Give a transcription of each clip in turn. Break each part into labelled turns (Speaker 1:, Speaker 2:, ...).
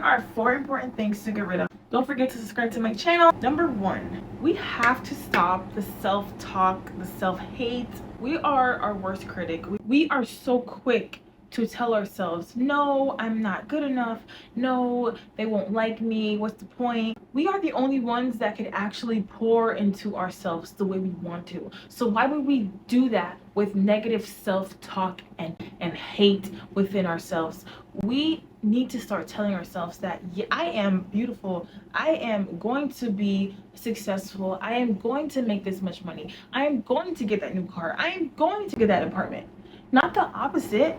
Speaker 1: are 4 important things to get rid of. Don't forget to subscribe to my channel. Number 1, we have to stop the self-talk, the self-hate. We are our worst critic. We are so quick to tell ourselves, no, I'm not good enough. No, they won't like me. What's the point? We are the only ones that can actually pour into ourselves the way we want to. So why would we do that with negative self-talk and hate within ourselves? We need to start telling ourselves that, yeah, I am beautiful. I am going to be successful. I am going to make this much money. I am going to get that new car. I am going to get that apartment. Not the opposite.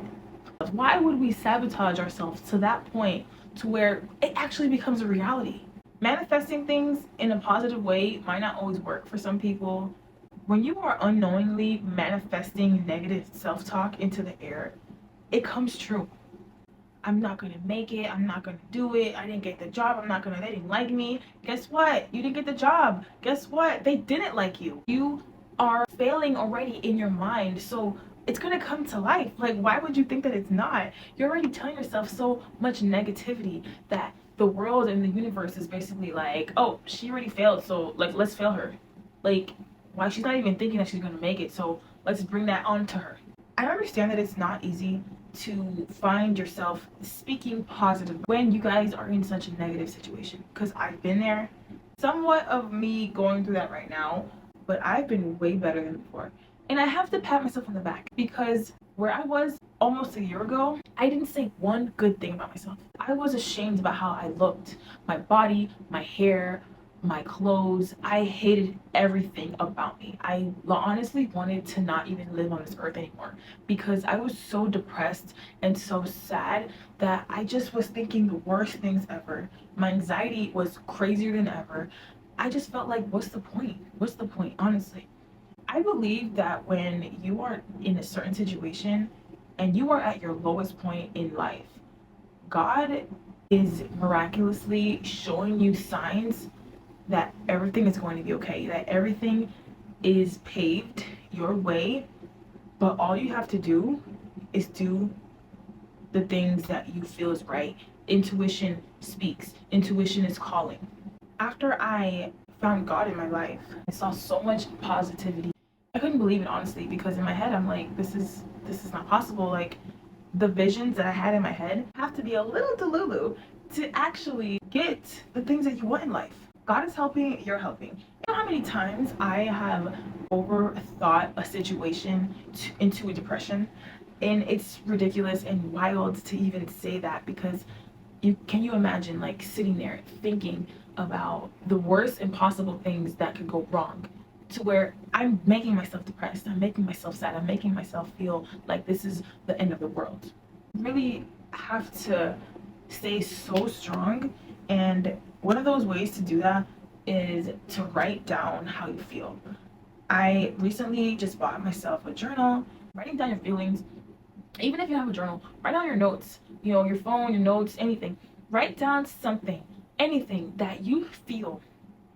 Speaker 1: Why would we sabotage ourselves to that point to where it actually becomes a reality? Manifesting things in a positive way might not always work for some people. When you are unknowingly manifesting negative self-talk into the air, it comes true. I'm not gonna make it. I'm not gonna do it. I didn't get the job. They didn't like me. Guess what? You didn't get the job. Guess what? They didn't like you. You are failing already in your mind. So it's gonna come to life. Like, why would you think that it's not? You're already telling yourself so much negativity that the world and the universe is basically like, oh, she already failed, so like, let's fail her. Like, why? She's not even thinking that she's gonna make it, so let's bring that on to her. I understand that it's not easy to find yourself speaking positive when you guys are in such a negative situation, because I've been there. Somewhat of me going through that right now, but I've been way better than before. And I have to pat myself on the back, because where I was almost a year ago, I didn't say one good thing about myself. I was ashamed about how I looked, my body, my hair, my clothes. I hated everything about me. I honestly wanted to not even live on this earth anymore, because I was so depressed and so sad that I just was thinking the worst things ever. My anxiety was crazier than ever. I just felt like, what's the point? What's the point, honestly? I believe that when you are in a certain situation and you are at your lowest point in life, God is miraculously showing you signs that everything is going to be okay, that everything is paved your way, but all you have to do is do the things that you feel is right. Intuition speaks. Intuition is calling. After I found God in my life, I saw so much positivity. I couldn't believe it, honestly, because in my head I'm like, this is not possible. Like, the visions that I had in my head have to be a little delulu to actually get the things that you want in life. God is helping, you're helping. You know how many times I have overthought a situation into a depression? And it's ridiculous and wild to even say that, because can you imagine, like, sitting there thinking about the worst impossible things that could go wrong, to where I'm making myself depressed, I'm making myself sad, I'm making myself feel like this is the end of the world. You really have to stay so strong, and one of those ways to do that is to write down how you feel. I recently just bought myself a journal. Writing down your feelings, even if you have a journal, write down your notes, your phone, your notes, anything. Write down something, anything that you feel.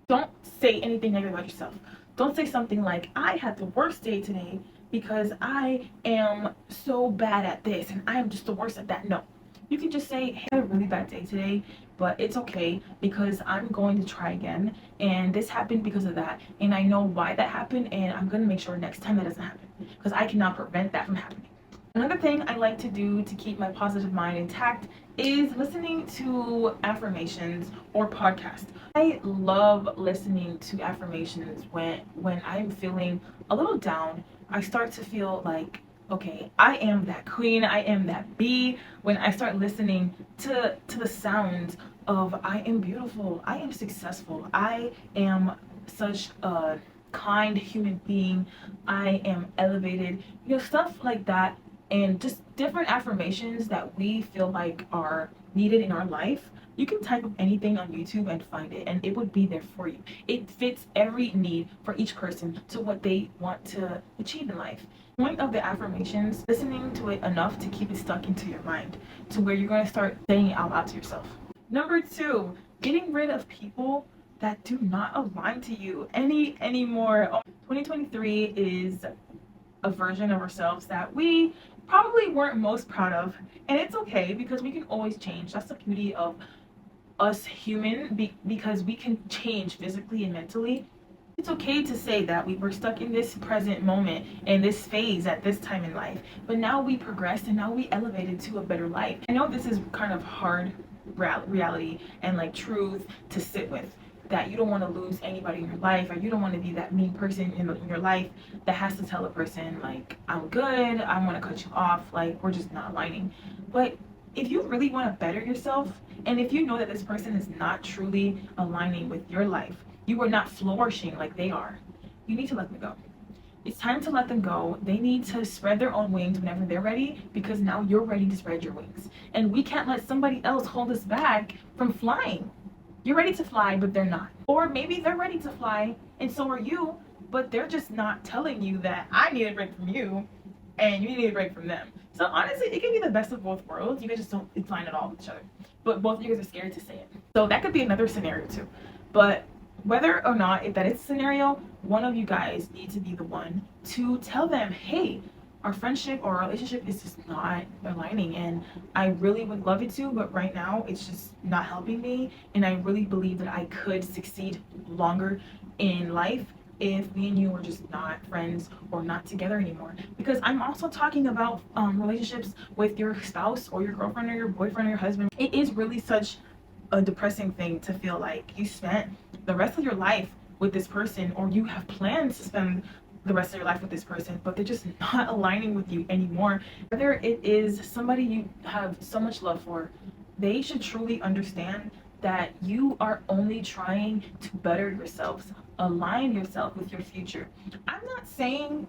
Speaker 1: Don't say anything negative about yourself. Don't say something like, I had the worst day today because I am so bad at this and I am just the worst at that. No. You can just say, hey, I had a really bad day today, but it's okay because I'm going to try again. And this happened because of that. And I know why that happened, and I'm going to make sure next time that doesn't happen, because I cannot prevent that from happening. Another thing I like to do to keep my positive mind intact is listening to affirmations or podcasts. I love listening to affirmations when I'm feeling a little down. I start to feel like, okay, I am that queen, I am that bee. When I start listening to the sounds of, I am beautiful, I am successful, I am such a kind human being, I am elevated, stuff like that. And just different affirmations that we feel like are needed in our life. You can type up anything on YouTube and find it, and it would be there for you. It fits every need for each person to what they want to achieve in life. The point of the affirmations, listening to it enough to keep it stuck into your mind, to where you're going to start saying it out loud to yourself. Number 2, getting rid of people that do not align to you anymore. 2023 is a version of ourselves that we probably weren't most proud of, and it's okay, because we can always change. That's the beauty of us human because we can change physically and mentally. It's okay to say that we were stuck in this present moment and this phase at this time in life, but now we progressed and now we elevated to a better life. I know this is kind of hard reality and like truth to sit with, that you don't want to lose anybody in your life, or you don't want to be that mean person in your life that has to tell a person like, I'm good, I want to cut you off, like we're just not aligning. But if you really want to better yourself, and if you know that this person is not truly aligning with your life, you are not flourishing like they are, you need to let them go. It's time to let them go. They need to spread their own wings whenever they're ready, because now you're ready to spread your wings. And we can't let somebody else hold us back from flying. You're ready to fly, but they're not. Or maybe they're ready to fly, and so are you, but they're just not telling you that I need a break from you, and you need a break from them. So honestly, it can be the best of both worlds. You guys just don't align at all with each other. But both of you guys are scared to say it. So that could be another scenario too. But whether or not if that is a scenario, one of you guys needs to be the one to tell them, hey, our friendship or our relationship is just not aligning, and I really would love it to, but right now it's just not helping me, and I really believe that I could succeed longer in life if me and you were just not friends or not together anymore. Because I'm also talking about relationships with your spouse or your girlfriend or your boyfriend or your husband. It is really such a depressing thing to feel like you spent the rest of your life with this person, or you have plans to spend the rest of your life with this person, but they're just not aligning with you anymore. Whether it is somebody you have so much love for, they should truly understand that you are only trying to better yourselves, align yourself with your future. I'm not saying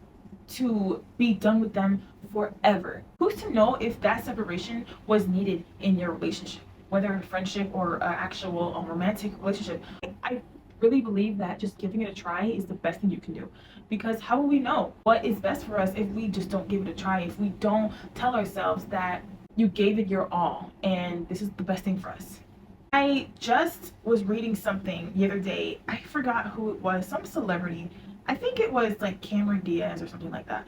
Speaker 1: to be done with them forever. Who's to know if that separation was needed in your relationship, whether a friendship or an actual romantic relationship? I really believe that just giving it a try is the best thing you can do, because how will we know what is best for us if we just don't give it a try, if we don't tell ourselves that you gave it your all and this is the best thing for us? I just was reading something the other day. I forgot who it was, some celebrity. I think it was like Cameron Diaz or something like that.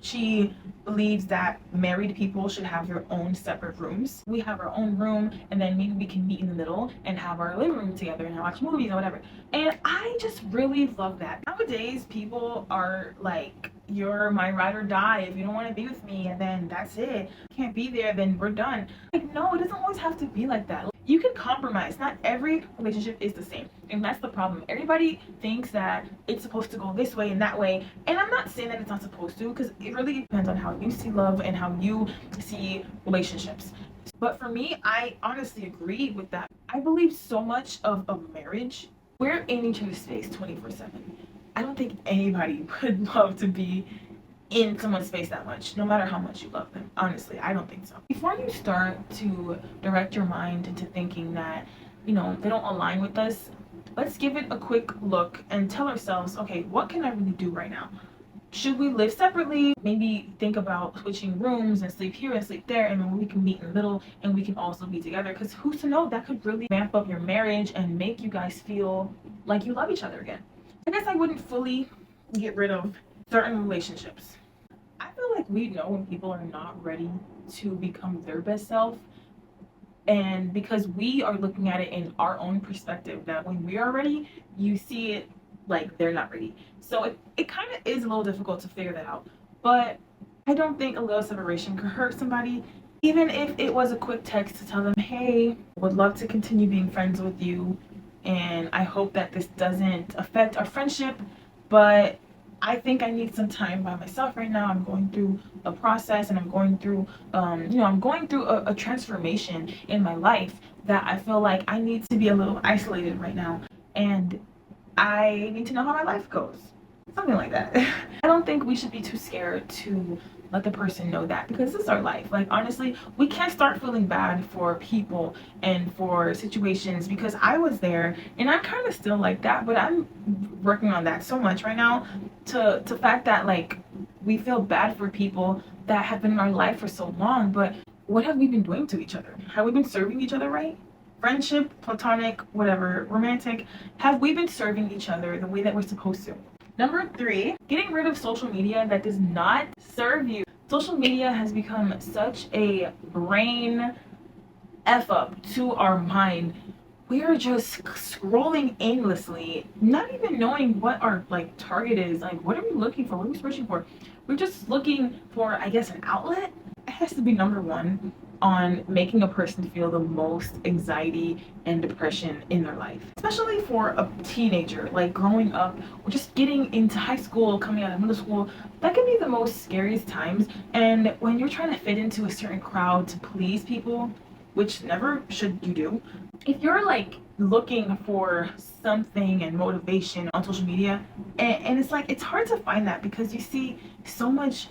Speaker 1: She believes that married people should have their own separate rooms. We have our own room, and then maybe we can meet in the middle and have our living room together and watch movies or whatever. And I just really love that. Nowadays, people are like, you're my ride or die. If you don't want to be with me, and then that's it. Can't be there, then we're done. Like, no, it doesn't always have to be like that. You can compromise. Not every relationship is the same, and that's the problem. Everybody thinks that it's supposed to go this way and that way, and I'm not saying that it's not supposed to, because it really depends on how you see love and how you see relationships. But for me, I honestly agree with that. I believe so much of a marriage, we're in each other's space 24/7. I don't think anybody would love to be in someone's face that much, no matter how much you love them. Honestly, I don't think so. Before you start to direct your mind into thinking that, they don't align with us, let's give it a quick look and tell ourselves, okay, what can I really do right now? Should we live separately? Maybe think about switching rooms and sleep here and sleep there, and then we can meet in the middle and we can also be together, because who's to know, that could really ramp up your marriage and make you guys feel like you love each other again. I guess I wouldn't fully get rid of certain relationships. I feel like we know when people are not ready to become their best self, and because we are looking at it in our own perspective, that when we are ready, you see it like they're not ready. So it kind of is a little difficult to figure that out. But I don't think a little separation could hurt somebody, even if it was a quick text to tell them, hey, would love to continue being friends with you, and I hope that this doesn't affect our friendship, but I think I need some time by myself right now. I'm going through a process, and I'm going through a transformation in my life that I feel like I need to be a little isolated right now, and I need to know how my life goes. Something like that. I don't think we should be too scared to let the person know that, because this is our life. Like, honestly, we can't start feeling bad for people and for situations, because I was there and I'm kind of still like that, but I'm working on that so much right now, to fact that like we feel bad for people that have been in our life for so long. But what have we been doing to each other? Have we been serving each other right? Friendship, platonic, whatever, romantic, have we been serving each other the way that we're supposed to? Number 3, getting rid of social media that does not serve you. Social media has become such a brain F up to our mind. we are just scrolling aimlessly, not even knowing what our like target is. Like, what are we looking for? What are we searching for? We're just looking for, I guess, an outlet. It has to be number one on making a person feel the most anxiety and depression in their life, especially for a teenager, like growing up or just getting into high school, coming out of middle school. That can be the most scariest times. And when you're trying to fit into a certain crowd to please people, which never should you do, if you're like looking for something and motivation on social media, and it's like it's hard to find that because you see so much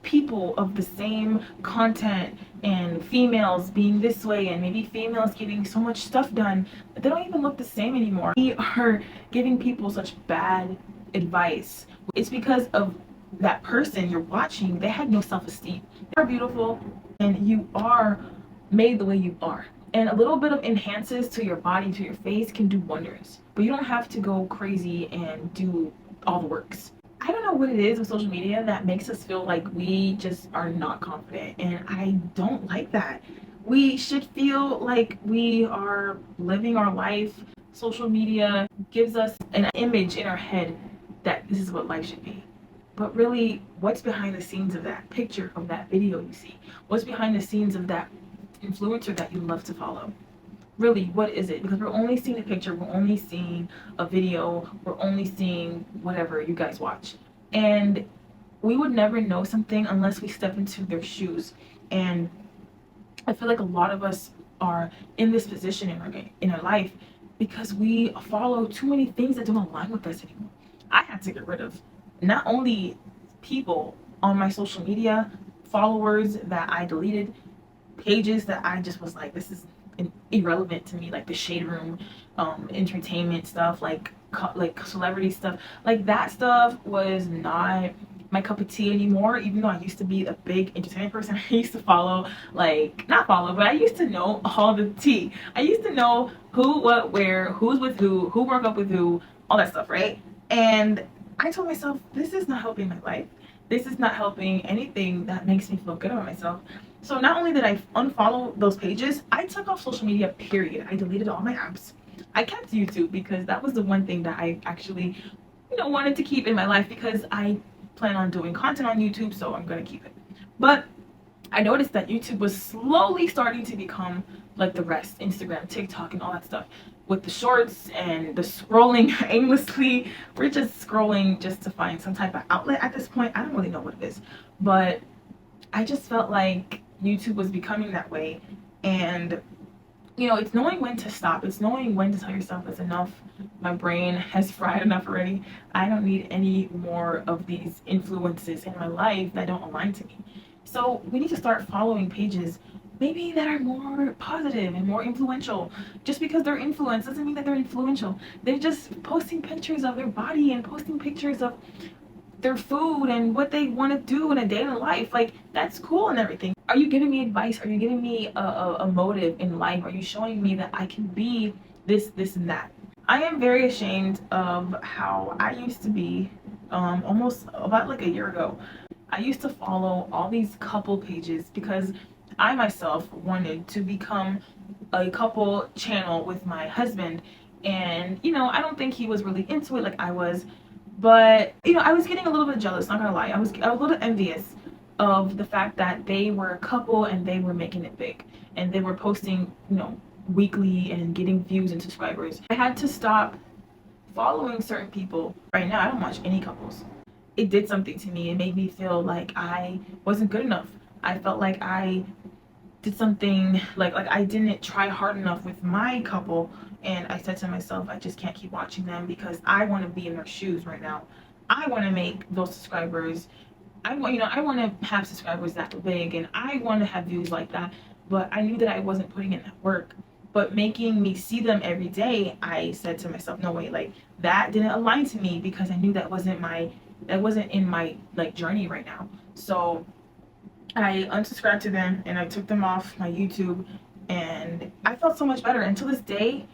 Speaker 1: people of the same content and females being this way and maybe females getting so much stuff done, but they don't even look the same anymore. We are giving people such bad advice. It's because of that person you're watching. They had no self-esteem. They are beautiful and you are made the way you are, and a little bit of enhances to your body, to your face, can do wonders. But you don't have to go crazy and do all the works. I don't know what it is with social media that makes us feel like we just are not confident, and I don't like that. We should feel like we are living our life. Social media gives us an image in our head that this is what life should be. But really, what's behind the scenes of that picture, of that video you see? What's behind the scenes of that influencer that you love to follow? Really, what is it? Because we're only seeing a picture, we're only seeing a video, we're only seeing whatever you guys watch. And we would never know something unless we step into their shoes. And I feel like a lot of us are in this position in our life because we follow too many things that don't align with us anymore. I had to get rid of not only people on my social media, followers that I deleted, pages that I just was like, this is irrelevant to me, like the shade room, entertainment stuff, like celebrity stuff, like that stuff was not my cup of tea anymore. Even though I used to be a big entertainment person, I used to follow, like not follow, but I used to know all the tea. I used to know who, what, where, who's with who broke up with who, all that stuff, right? And I told myself, this is not helping my life. This is not helping anything that makes me feel good about myself. So not only did I unfollow those pages, I took off social media, period. I deleted all my apps. I kept YouTube because that was the one thing that I actually, wanted to keep in my life because I plan on doing content on YouTube, so I'm going to keep it. But I noticed that YouTube was slowly starting to become like the rest, Instagram, TikTok, and all that stuff. With the shorts and the scrolling aimlessly, we're just scrolling just to find some type of outlet at this point. I don't really know what it is, but I just felt like YouTube was becoming that way. And it's knowing when to stop. It's knowing when to tell yourself it's enough. My brain has fried enough already. I don't need any more of these influences in my life that don't align to me. So we need to start following pages maybe that are more positive and more influential. Just because they're influenced doesn't mean that they're influential. They're just posting pictures of their body and posting pictures of their food and what they want to do in a daily life. Like, that's cool and everything. Are you giving me advice? Are you giving me a motive in life? Are you showing me that I can be this, and that? I am very ashamed of how I used to be almost about like a year ago. I used to follow all these couple pages because I myself wanted to become a couple channel with my husband. And, I don't think he was really into it like I was. But, I was getting a little bit jealous, not gonna lie. I was a little envious of the fact that they were a couple and they were making it big. And they were posting, weekly and getting views and subscribers. I had to stop following certain people. Right now, I don't watch any couples. It did something to me. It made me feel like I wasn't good enough. I felt like I did something, like I didn't try hard enough with my couple. And I said to myself, I just can't keep watching them because I want to be in their shoes right now. I want to make those subscribers. I want to have subscribers that big, and I want to have views like that. But I knew that I wasn't putting in that work. But making me see them every day, I said to myself, no way, like that didn't align to me because I knew that wasn't in my like journey right now. So I unsubscribed to them and I took them off my YouTube, and I felt so much better. And to this day,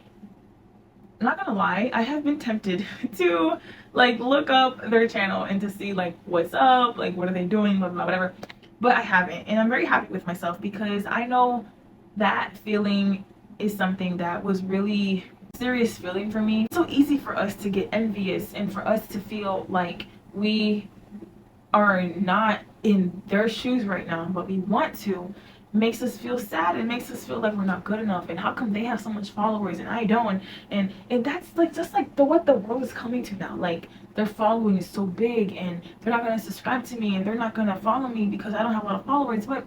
Speaker 1: not gonna lie, I have been tempted to like look up their channel and to see like what's up, like what are they doing, blah, blah, whatever. But I haven't, and I'm very happy with myself because I know that feeling is something that was really serious feeling for me. It's so easy for us to get envious and for us to feel like we are not in their shoes right now, but we want to. Makes us feel sad. It makes us feel like we're not good enough, and how come they have so much followers and I don't. And that's like just like what the world is coming to now. Like their following is so big and they're not going to subscribe to me and they're not going to follow me because I don't have a lot of followers. But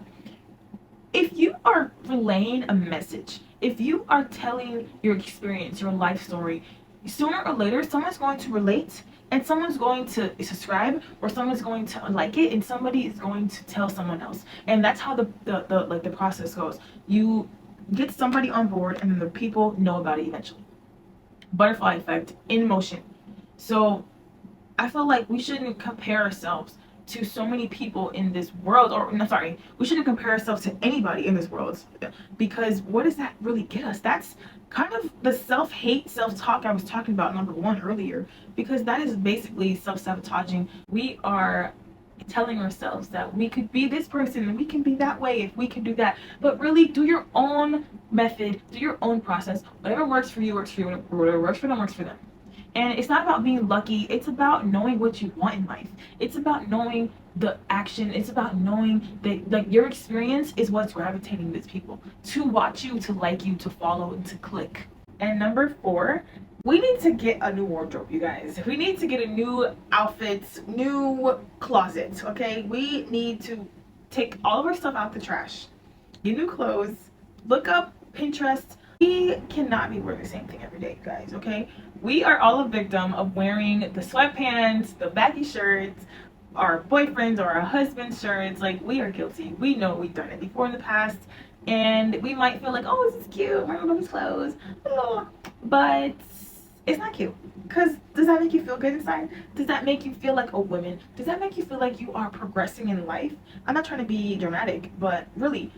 Speaker 1: if you are relaying a message, if you are telling your experience, your life story, sooner or later someone's going to relate and someone's going to subscribe, or someone's going to like it, and somebody is going to tell someone else. And that's how the process goes. You get somebody on board and then the people know about it eventually. Butterfly effect in motion. So I feel like we shouldn't compare ourselves to so many people in this world, or no, sorry, we shouldn't compare ourselves to anybody in this world, because what does that really get us? That's kind of the self-hate, self-talk I was talking about, number one, earlier, because that is basically self-sabotaging. We are telling ourselves that we could be this person and we can be that way if we can do that, but really do your own method, do your own process. Whatever works for you works for you, whatever works for them works for them. And it's not about being lucky. It's about knowing what you want in life. It's about knowing the action. It's about knowing that like your experience is what's gravitating these people to watch you, to like you, to follow, and to click. And number 4, we need to get a new wardrobe, you guys. We need to get a new outfits, new closet, okay? We need to take all of our stuff out the trash, get new clothes, look up Pinterest. We cannot be wearing the same thing every day, guys, okay? We are all a victim of wearing the sweatpants, the baggy shirts, our boyfriends or our husband's shirts. Like, we are guilty. We know we've done it before in the past, and we might feel like, oh, this is cute, wearing my clothes, but it's not cute. Because does that make you feel good inside? Does that make you feel like a woman? Does that make you feel like you are progressing in life? I'm not trying to be dramatic, but really,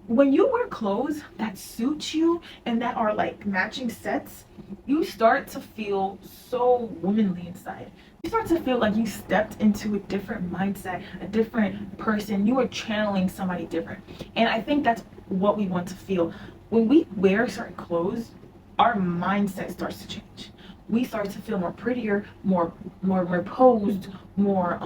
Speaker 1: when you wear clothes that suit you and that are like matching sets, you start to feel so womanly inside. You start to feel like you stepped into a different mindset, a different person. You are channeling somebody different. And I think that's what we want to feel. When we wear certain clothes, our mindset starts to change. We start to feel more prettier, more reposed, more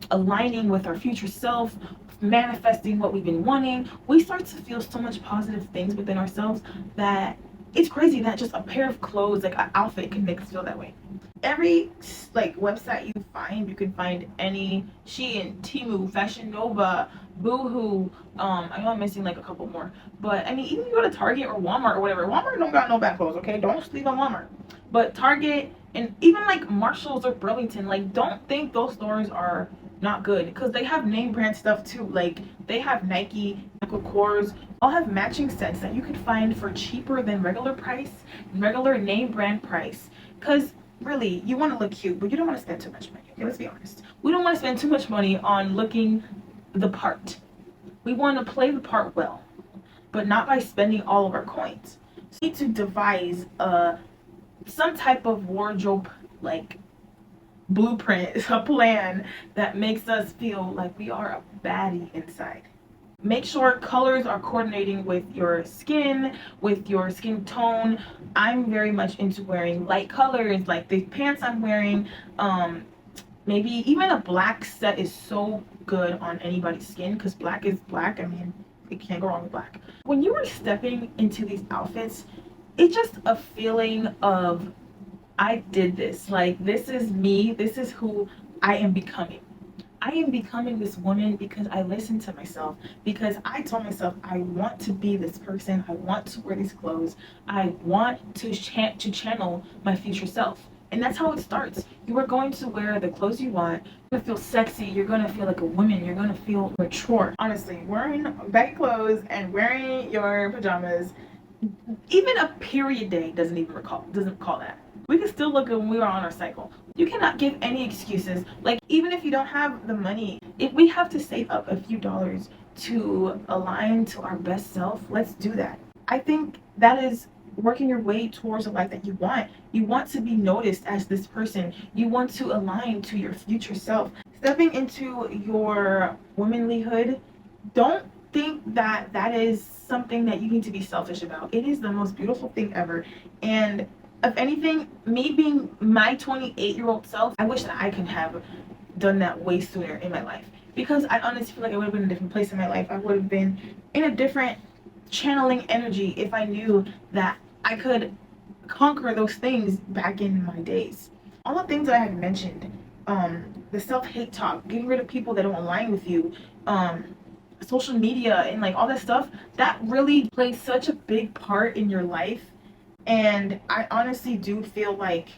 Speaker 1: aligning with our future self, manifesting what we've been wanting. We start to feel so much positive things within ourselves that it's crazy that just a pair of clothes, like an outfit, can make us feel that way. Every like website you can find any Shein, Temu, Fashion Nova, Boohoo. I know I'm missing like a couple more, but I mean, even you go to Target or Walmart or whatever. Walmart don't got no bad clothes, okay? Don't sleep on Walmart. But Target and even like Marshalls or Burlington, like, don't think those stores are not good, because they have name brand stuff too. Like, they have Nike, Michael Kors, all have matching sets that you can find for cheaper than regular price, regular name brand price. Because really, you want to look cute, but you don't want to spend too much money. Okay, let's be honest. We don't want to spend too much money on looking the part. We want to play the part well, but not by spending all of our coins. So we need to devise some type of wardrobe, like, blueprint, a plan that makes us feel like we are a baddie inside. Make sure colors are coordinating with your skin, with your skin tone. I'm very much into wearing light colors, like the pants I'm wearing. Maybe even a black set is so good on anybody's skin, because black is black. I mean, it can't go wrong with black. When you are stepping into these outfits, it's just a feeling of, I did this. Like, this is me. This is who I am becoming. I am becoming this woman because I listened to myself, because I told myself I want to be this person. I want to wear these clothes. I want to channel my future self. And that's how it starts. You are going to wear the clothes you want. You're going to feel sexy. You're going to feel like a woman. You're going to feel mature. Honestly, wearing baggy clothes and wearing your pajamas, even a period day doesn't call that. We can still look good when we are on our cycle. You cannot give any excuses. Like, even if you don't have the money, if we have to save up a few dollars to align to our best self, let's do that. I think that is working your way towards a life that you want. You want to be noticed as this person. You want to align to your future self. Stepping into your womanlyhood, don't think that that is something that you need to be selfish about. It is the most beautiful thing ever. And if anything, me being my 28-year-old self, I wish that I could have done that way sooner in my life, because I honestly feel like I would have been in a different place in my life. I would have been in a different channeling energy if I knew that I could conquer those things back in my days. All the things that I had mentioned, the self-hate talk, getting rid of people that don't align with you, social media, and like all that stuff, that really plays such a big part in your life. And I honestly do feel like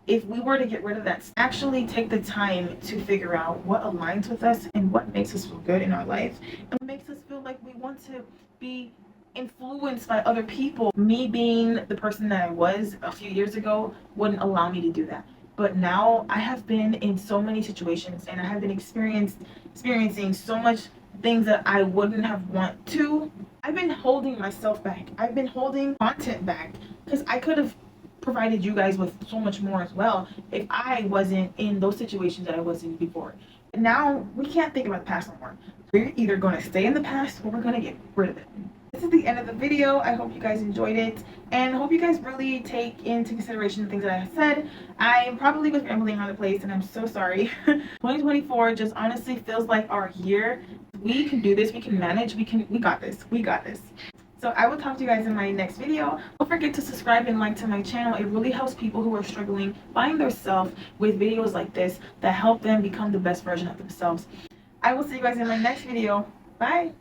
Speaker 1: if we were to get rid of that, actually take the time to figure out what aligns with us and what makes us feel good in our life and what makes us feel like we want to be influenced by other people. Me being the person that I was a few years ago wouldn't allow me to do that. But now I have been in so many situations, and I have been experiencing so much things that I wouldn't have want to. I've been holding myself back. I've been holding content back because I could have provided you guys with so much more as well if I wasn't in those situations that I was in before. Now we can't think about the past no more. We're either going to stay in the past or we're going to get rid of it. This is the end of the video. I hope you guys enjoyed it, and I hope you guys really take into consideration the things that I said. I probably was rambling around the place, and I'm so sorry. 2024 just honestly feels like our year. We can do this. We can manage. We got this. We got this. So I will talk to you guys in my next video. Don't forget to subscribe and like to my channel. It really helps people who are struggling find their self with videos like this that help them become the best version of themselves. I will see you guys in my next video. Bye.